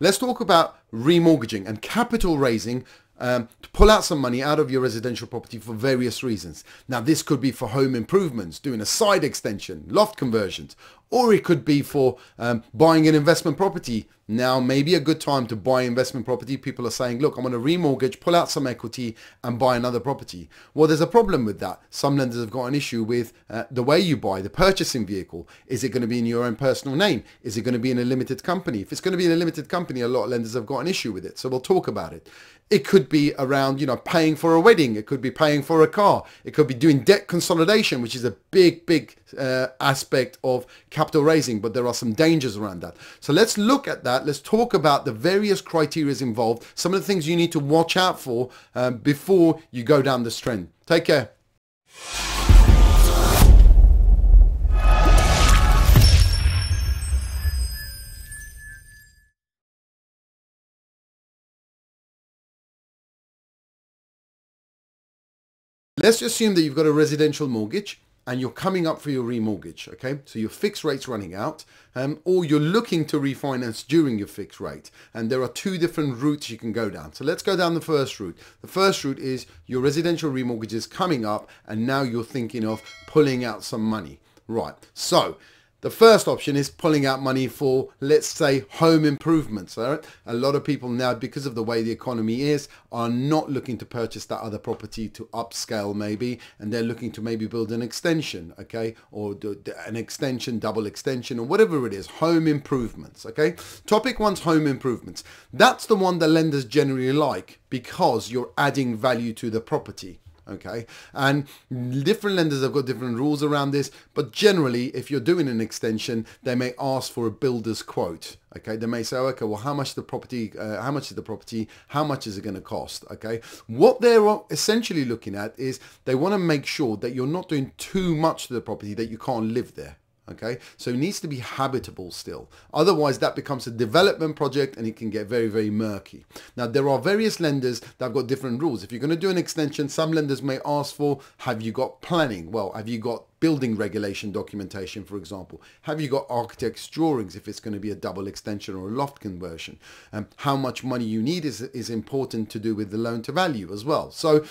Let's talk about remortgaging and capital raising to pull out some money out of your residential property for various reasons. Now, this could be for home improvements, doing a side extension, loft conversions, or it could be for buying an investment property. Now, maybe a good time to buy investment property. People are saying, look, I'm going to remortgage, pull out some equity and buy another property. Well, there's a problem with that. Some lenders have got an issue with the way you buy, the purchasing vehicle. Is it going to be in your own personal name? Is it going to be in a limited company? If it's going to be in a limited company, a lot of lenders have got an issue with it. So we'll talk about it. It could be around, paying for a wedding. It could be paying for a car. It could be doing debt consolidation, which is a big aspect of capital raising, but there are some dangers around that. So let's look at that. Let's talk about the various criteria involved, some of the things you need to watch out for before you go down this trend. Take care. Let's assume that you've got a residential mortgage and you're coming up for your remortgage, okay? So your fixed rate's running out, or you're looking to refinance during your fixed rate. And there are two different routes you can go down. So let's go down the first route. The first route is your residential remortgage is coming up and now you're thinking of pulling out some money. Right, so the first option is pulling out money for, let's say, home improvements. All right? A lot of people now, because of the way the economy is, are not looking to purchase that other property to upscale maybe, and they're looking to maybe build an extension, okay, or an extension, double extension, or whatever it is, home improvements, okay. Topic one's home improvements. That's the one that lenders generally like because you're adding value to the property. Okay, and different lenders have got different rules around this, but generally if you're doing an extension, they may ask for a builder's quote. Okay, they may say, okay, well, how much is the property, how much is it going to cost? Okay, what they're essentially looking at is they want to make sure that you're not doing too much to the property that you can't live there. Okay, so it needs to be habitable still. Otherwise, that becomes a development project and it can get very murky. Now, there are various lenders that have got different rules. If you're going to do an extension, some lenders may ask for, have you got planning? Well, have you got building regulation documentation, for example? Have you got architect's drawings if it's going to be a double extension or a loft conversion? How much money you need is important to do with the loan to value as well. So,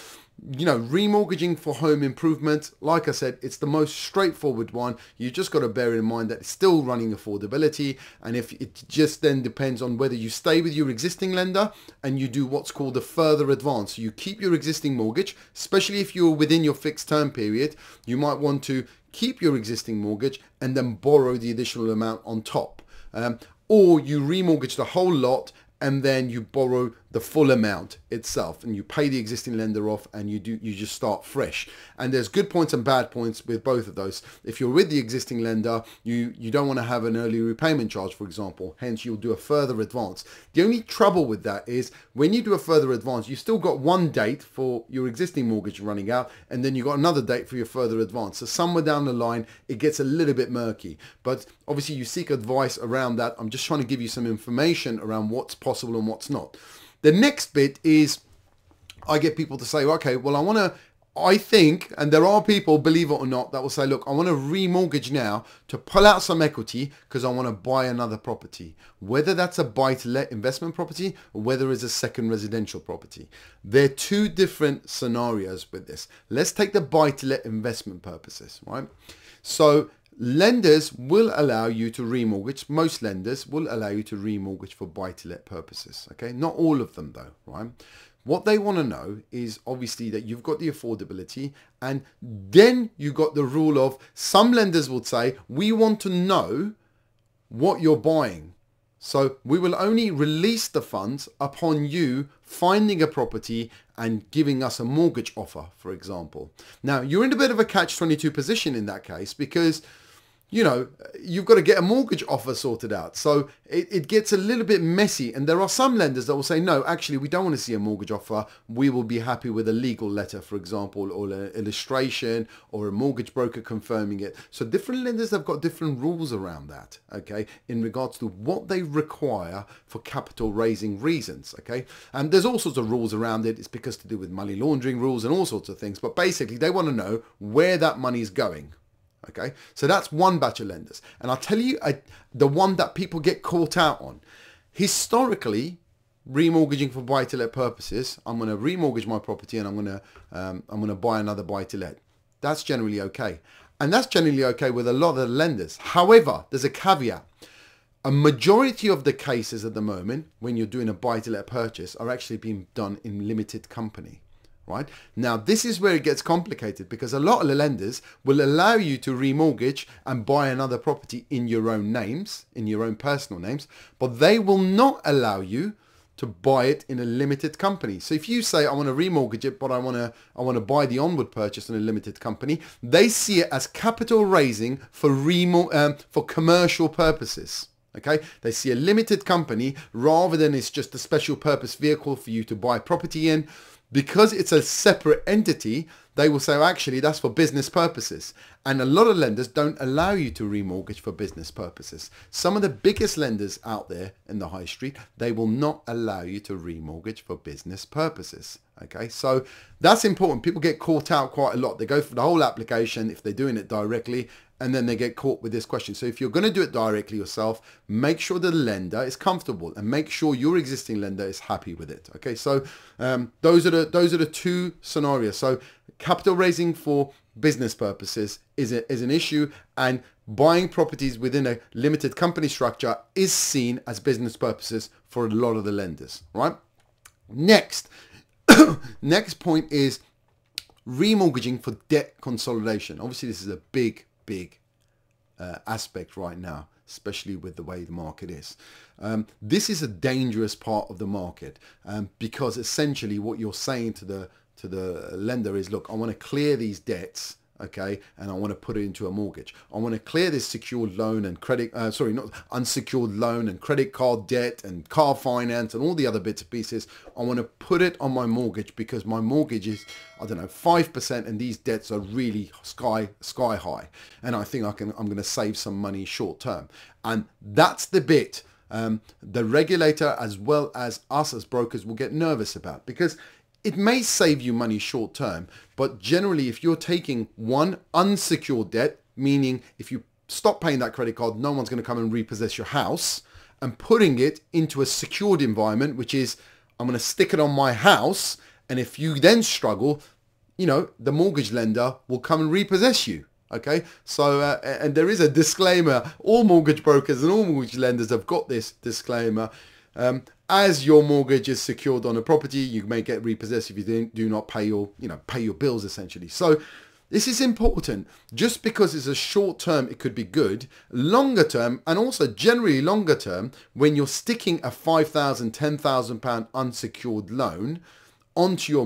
remortgaging for home improvement, like I said, it's the most straightforward one. You just got to bear in mind that it's still running affordability, and if it just then depends on whether you stay with your existing lender and you do what's called a further advance. So you keep your existing mortgage, especially if you're within your fixed term period, you might want to keep your existing mortgage and then borrow the additional amount on top, or you remortgage the whole lot and then you borrow the full amount itself and you pay the existing lender off and you just start fresh. And there's good points and bad points with both of those. If you're with the existing lender, you don't want to have an early repayment charge, for example, hence you'll do a further advance. The only trouble with that is when you do a further advance, you still got one date for your existing mortgage running out and then you got another date for your further advance. So somewhere down the line it gets a little bit murky, but obviously you seek advice around that. I'm just trying to give you some information around what's possible and what's not. The next bit is I get people to say, okay, well, I think, and there are people, believe it or not, that will say, look, I want to remortgage now to pull out some equity because I want to buy another property, whether that's a buy-to-let investment property or whether it's a second residential property. There are two different scenarios with this. Let's take the buy-to-let investment purposes, right? So lenders will allow you to remortgage. Most lenders will allow you to remortgage for buy-to-let purposes. Okay, not all of them though, right? What they want to know is obviously that you've got the affordability, and then you got the rule of some lenders will say, we want to know what you're buying. So we will only release the funds upon you finding a property and giving us a mortgage offer, for example. Now, you're in a bit of a catch-22 position in that case because you've got to get a mortgage offer sorted out. So it gets a little bit messy. And there are some lenders that will say, no, actually, we don't want to see a mortgage offer. We will be happy with a legal letter, for example, or an illustration or a mortgage broker confirming it. So different lenders have got different rules around that, okay, in regards to what they require for capital raising reasons, okay. And there's all sorts of rules around it. It's because to do with money laundering rules and all sorts of things. But basically, they want to know where that money is going. Okay, so that's one batch of lenders. And I'll tell you the one that people get caught out on. Historically, remortgaging for buy-to-let purposes, I'm going to remortgage my property and I'm going to buy another buy-to-let. That's generally okay. And that's generally okay with a lot of the lenders. However, there's a caveat. A majority of the cases at the moment, when you're doing a buy-to-let purchase, are actually being done in limited company, right? Now, this is where it gets complicated because a lot of the lenders will allow you to remortgage and buy another property in your own names, in your own personal names, but they will not allow you to buy it in a limited company. So if you say, I want to remortgage it, but I want to buy the onward purchase in a limited company, they see it as capital raising for commercial purposes. Okay, they see a limited company rather than it's just a special purpose vehicle for you to buy property in. Because it's a separate entity, they will say, well, actually, that's for business purposes. And a lot of lenders don't allow you to remortgage for business purposes. Some of the biggest lenders out there in the high street, they will not allow you to remortgage for business purposes. Okay, so that's important. People get caught out quite a lot. They go for the whole application if they're doing it directly, and then they get caught with this question. So if you're going to do it directly yourself, make sure the lender is comfortable and make sure your existing lender is happy with it. Okay, so those are the two scenarios. So capital raising for business purposes is an issue, and buying properties within a limited company structure is seen as business purposes for a lot of the lenders, right? Next point is remortgaging for debt consolidation. Obviously, this is a big aspect right now, especially with the way the market is. This is a dangerous part of the market because essentially what you're saying to the lender is, look, I want to clear these debts, okay, and I want to put it into a mortgage. I want to clear this secured loan and unsecured loan and credit card debt and car finance and all the other bits and pieces. I want to put it on my mortgage because my mortgage is, I don't know, 5%, and these debts are really sky high. And I think I'm going to save some money short term. And that's the bit the regulator as well as us as brokers will get nervous about, because it may save you money short term, but generally if you're taking one unsecured debt, meaning if you stop paying that credit card, no one's going to come and repossess your house, and putting it into a secured environment, which is, I'm going to stick it on my house, and if you then struggle, you know, the mortgage lender will come and repossess you. Okay, so and there is a disclaimer. All mortgage brokers and all mortgage lenders have got this disclaimer. As your mortgage is secured on a property, you may get repossessed if you do not pay your bills, essentially. So this is important. Just because it's a short term, it could be good. Longer term, and also generally longer term, when you're sticking a £5,000, £10,000 unsecured loan onto your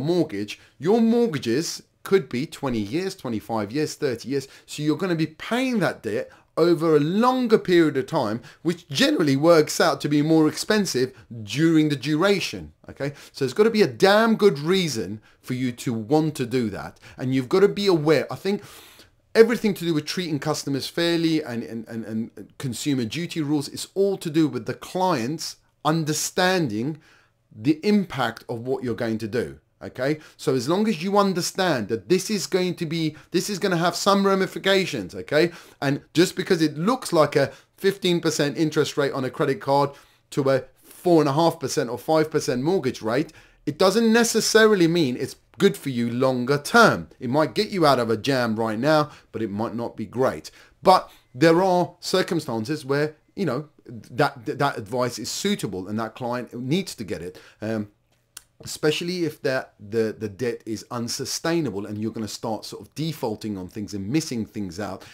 mortgages could be 20 years, 25 years, 30 years. So you're going to be paying that debt over a longer period of time, which generally works out to be more expensive during the duration. Okay, so there's got to be a damn good reason for you to want to do that, and you've got to be aware. I think everything to do with treating customers fairly and consumer duty rules is all to do with the clients understanding the impact of what you're going to do. Okay, so as long as you understand that this is going to have some ramifications, okay, and just because it looks like a 15% interest rate on a credit card to a 4.5% or 5% mortgage rate, it doesn't necessarily mean it's good for you longer term. It might get you out of a jam right now, but it might not be great. But there are circumstances where, you know, that advice is suitable and that client needs to get it. Especially if the debt is unsustainable and you're going to start sort of defaulting on things and missing things out.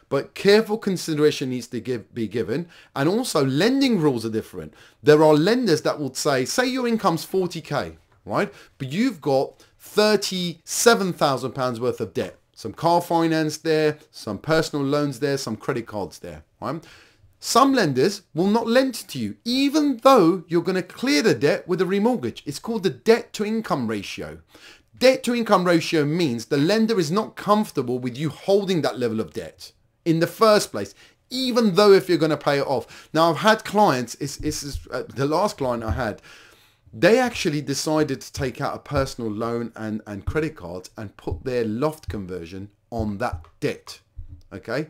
But careful consideration needs to be given. And also lending rules are different. There are lenders that will say your income's 40k, right? But you've got £37,000 worth of debt. Some car finance there, some personal loans there, some credit cards there, right? Some lenders will not lend to you, even though you're going to clear the debt with a remortgage. It's called the debt to income ratio. Debt to income ratio means the lender is not comfortable with you holding that level of debt in the first place, even though if you're going to pay it off. Now, I've had clients, the last client I had, they actually decided to take out a personal loan and credit cards and put their loft conversion on that debt. Okay.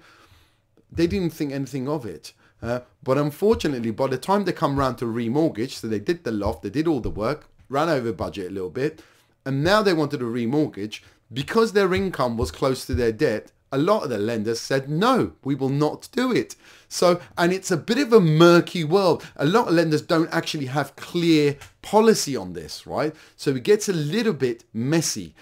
They didn't think anything of it. But unfortunately, by the time they come around to remortgage, so they did the loft, they did all the work, ran over budget a little bit, and now they wanted to remortgage, because their income was close to their debt, a lot of the lenders said, no, we will not do it. So, and it's a bit of a murky world. A lot of lenders don't actually have clear policy on this, right? So it gets a little bit messy.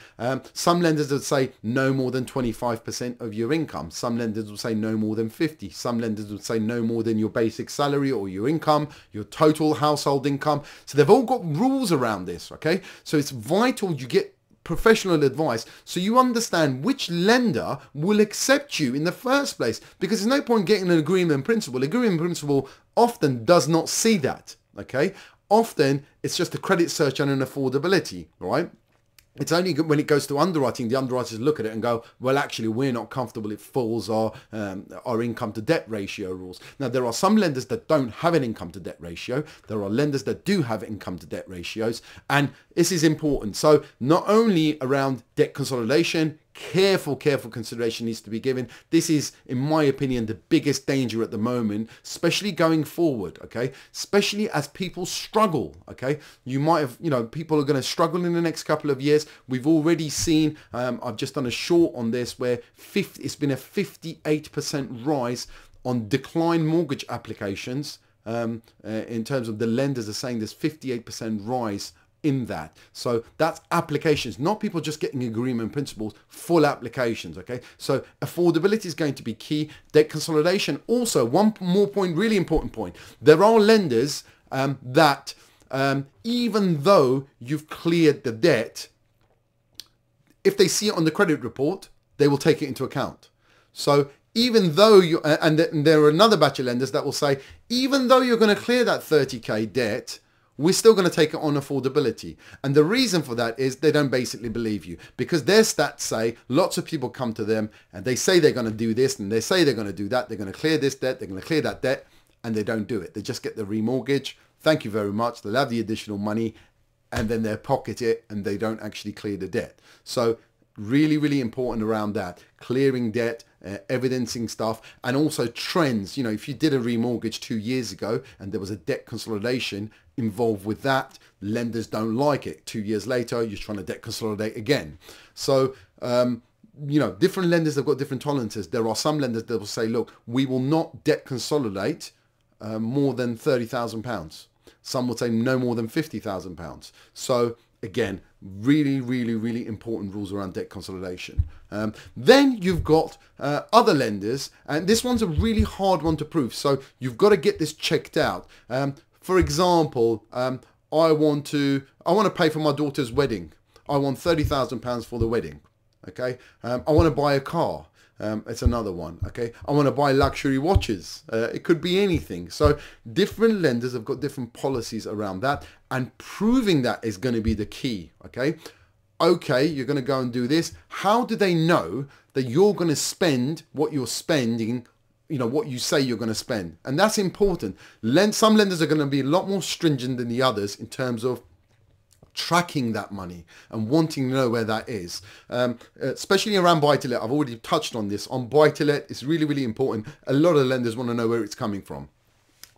Some lenders would say no more than 25% of your income. Some lenders will say no more than 50. Some lenders would say no more than your basic salary or your income, your total household income. So they've all got rules around this, okay? So it's vital you get professional advice so you understand which lender will accept you in the first place, because there's no point getting an agreement in principle. Agreement in principle often does not see that, okay? Often it's just a credit search and an affordability, right? It's only when it goes to underwriting, the underwriters look at it and go, well, actually, we're not comfortable. It falls our income to debt ratio rules. Now, there are some lenders that don't have an income to debt ratio. There are lenders that do have income to debt ratios. And this is important. So not only around debt consolidation, careful consideration needs to be given. This is, in my opinion, the biggest danger at the moment, especially going forward, okay? Especially as people struggle, okay? You might have, people are going to struggle in the next couple of years. We've already seen, I've just done a short on this where it's been a 58% rise on declined mortgage applications. In terms of the lenders are saying there's 58% rise in that. So that's applications, not people just getting agreement principles, full applications, okay? So affordability is going to be key. Debt consolidation, also one more point, really important point. There are lenders that even though you've cleared the debt, if they see it on the credit report, they will take it into account. So even though you, and there are another batch of lenders that will say, even though you're going to clear that 30k debt, we're still going to take it on affordability. And the reason for that is they don't basically believe you, because their stats say lots of people come to them and they say they're going to do this and they say they're going to do that. They're going to clear this debt. They're going to clear that debt, and they don't do it. They just get the remortgage. Thank you very much. They'll have the additional money and then they pocket it and they don't actually clear the debt. So really important around that, clearing debt, evidencing stuff, and also trends. If you did a remortgage 2 years ago and there was a debt consolidation involved with that, lenders don't like it. 2 years later, you're trying to debt consolidate again. So, different lenders have got different tolerances. There are some lenders that will say, look, we will not debt consolidate more than £30,000. Some will say no more than £50,000. So again, really important rules around debt consolidation. Then you've got other lenders, and this one's a really hard one to prove. So you've got to get this checked out. For example, I want to pay for my daughter's wedding. I want £30,000 for the wedding. Okay. I want to buy a car. It's another one. Okay. I want to buy luxury watches. It could be anything. So different lenders have got different policies around that, and proving that is going to be the key. Okay. You're going to go and do this. How do they know that you're going to spend what you're spending, what you say you're going to spend? And that's important. Some lenders are going to be a lot more stringent than the others in terms of tracking that money and wanting to know where that is, especially around buy-to-let. I've already touched on this. On buy-to-let, it's really important. A lot of lenders want to know where it's coming from.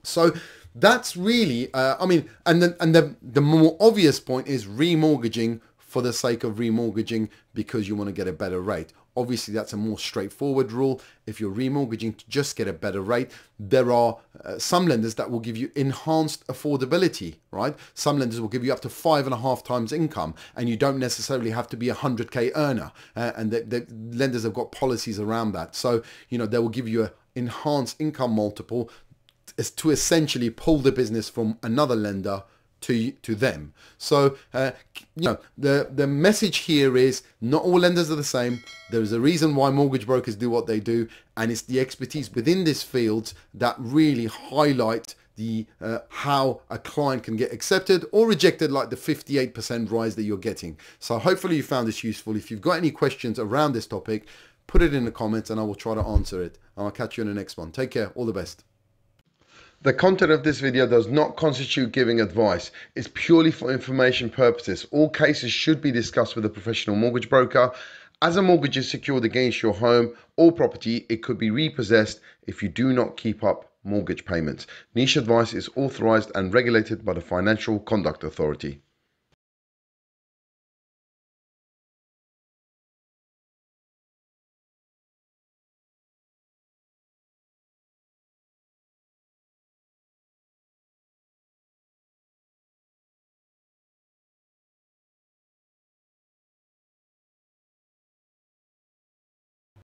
So that's really, and the more obvious point is remortgaging for the sake of remortgaging because you want to get a better rate. Obviously, that's a more straightforward rule. If you're remortgaging to just get a better rate, there are some lenders that will give you enhanced affordability, right? Some lenders will give you up to 5.5 times income, and you don't necessarily have to be a 100k earner. And the lenders have got policies around that. So, they will give you an enhanced income multiple to essentially pull the business from another lender to them. So the message here is not all lenders are the same. There is a reason why mortgage brokers do what they do, and it's the expertise within this field that really highlight the how a client can get accepted or rejected, like the 58% rise that you're getting. So hopefully you found this useful. If you've got any questions around this topic, put it in the comments and I will try to answer it. And I'll catch you in the next one. Take care. All the best. The content of this video does not constitute giving advice. It's purely for information purposes. All cases should be discussed with a professional mortgage broker. As a mortgage is secured against your home or property, it could be repossessed if you do not keep up mortgage payments. Niche advice is authorized and regulated by the Financial Conduct Authority.